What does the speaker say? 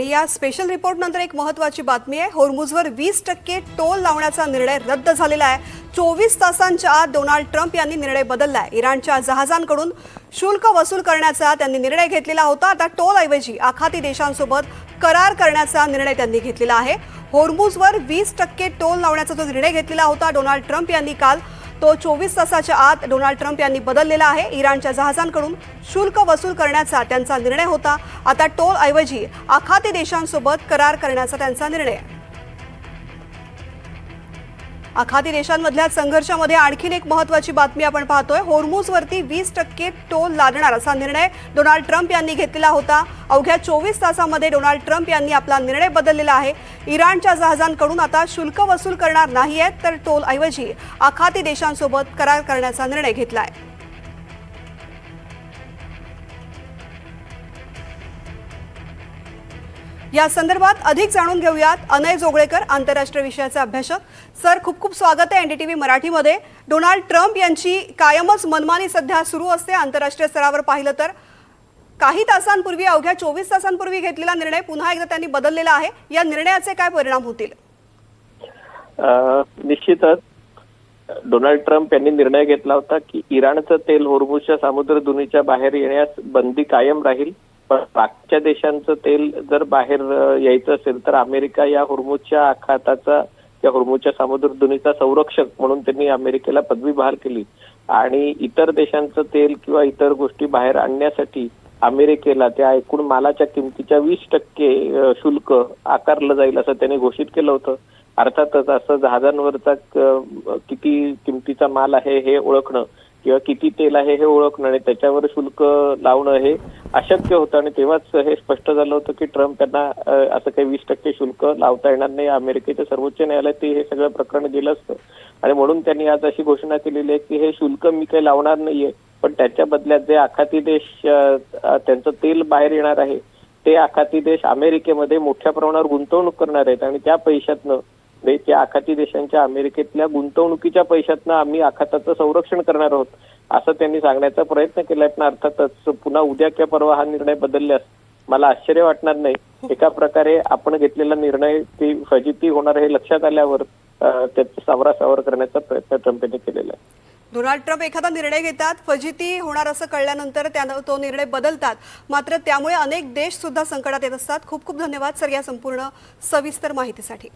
या special report नंतर एक महत्त्वाची बातमी आहे। होर्मुझवर 20% टोल लावण्याचा निर्णय रद्द झालेला आहे। 24 तासांच्या आत डोनाल्ड ट्रम्प यांनी निर्णय बदललाय। इराणच्या जहाजांकडून शुल्क वसूल करण्याचा त्यांनी निर्णय घेतलेला होता। आता टोल ऐवजी आखाती देशांसोबत करार करण्याचा निर्णय त्यांनी घेतलेला आहे। होर्मुझवर 20% टोल लावण्याचा जो निर्णय घेतलेला होता डोनाल्ड ट्रम्प यांनी काल, तो 24 तासाच्या आत डोनाल्ड ट्रम्प यांनी बदललेला आहे। इराणच्या जहाजांकडून शुल्क वसूल करण्याचा त्यांचा निर्णय होता। आता टोल ऐवजी आखाती देशांसोबत करार करण्याचा त्यांचा निर्णय आहे। आखाती देशांमधल्या संघर्षामध्ये आणखीन एक महत्त्वाची बातमी आपण पाहतोय। होर्मुझवरती 20% टोल लादणार असा निर्णय डोनाल्ड ट्रम्प यांनी घेतलेला होता। अवघ्या 24 तासांमध्ये डोनाल्ड ट्रम्प यांनी आपला निर्णय बदललेला आहे। इराणच्या जहाजांकडून आता शुल्क वसूल करणार नाहीयेत, तर टोल ऐवजी आखाती देशांसोबत करार करण्याचा निर्णय घेतलाय। या संदर्भात अधिक जाणून घेऊयात। अनय जोगळेकर, आंतरराष्ट्रीय विषयाचे अभ्यासक। सर, खूप खूप स्वागत आहे एनडीटीव्ही मराठीमध्ये। डोनाल्ड ट्रम्प यांची कायमच मनमानी सध्या सुरू असते आंतरराष्ट्रीय स्तरावर पाहिलं तर। काही तासांपूर्वी, अवघ्या 24 तासांपूर्वी घेतलेला निर्णय पुन्हा एकदा त्यांनी बदललेला आहे। या निर्णयाचे काय परिणाम होतील? निश्चितच डोनाल्ड ट्रम्प यांनी निर्णय घेतला होता की इराणचं तेल होर्मुझच्या सामुद्रधुनीच्या बाहेर येण्यास बंदी कायम राहील, पण बाकीच्या देशांचं तेल जर बाहेर यायचं असेल तर अमेरिका या होर्मुझच्या आखाताचा, या होर्मुझच्या सामुद्रधुनीचा संरक्षक म्हणून त्यांनी अमेरिकेला पदवी बहाल केली आणि इतर देशांचं तेल किंवा इतर गोष्टी बाहेर आणण्यासाठी अमेरिकेला त्या एकूण मालाच्या किमतीच्या 20% शुल्क आकारलं जाईल असं त्यांनी घोषित केलं होतं। अर्थातच असं जहाजांवरचा किती किमतीचा माल आहे हे ओळखणं किंवा किती तेल आहे हे ओळखणं आणि त्याच्यावर शुल्क लावणं हे अशक्य होतं आणि तेव्हाच हे स्पष्ट झालं होतं की ट्रम्प यांना असं काही 20% शुल्क लावता येणार नाही। अमेरिकेच्या सर्वोच्च न्यायालयात हे सगळं प्रकरण गेलं असतं आणि म्हणून त्यांनी आज अशी घोषणा केलेली आहे की हे शुल्क मी काही लावणार नाहीये, पण त्याच्या बदल्यात जे आखाती देश त्यांचं तेल बाहेर येणार आहे ते आखाती देश अमेरिकेमध्ये मोठ्या प्रमाणावर गुंतवणूक करणार आहेत आणि त्या पैशातनं, त्या आखाती देशांच्या अमेरिकेतल्या गुंतवणुकीच्या पैशातनं आम्ही आखाताचं संरक्षण करणार आहोत असं त्यांनी सांगण्याचा प्रयत्न केलाय। पण अर्थातच पुन्हा उद्या किंवा परवा हा निर्णय बदलल्यास मला आश्चर्य वाटणार नाही। एका प्रकारे आपण घेतलेला निर्णय ती फजिती होणार हे लक्षात आल्यावर त्याचा सावरासावर करण्याचा प्रयत्न ट्रम्प यांनी केलेला आहे। डोनाल्ड ट्रम्प एखादा निर्णय घेतात, फजिती होणार असं कळल्यानंतर तो निर्णय बदलतात, मात्र त्यामुळे अनेक देश सुद्धा संकटात येत असतात। खूप खूप धन्यवाद सर या संपूर्ण सविस्तर माहितीसाठी।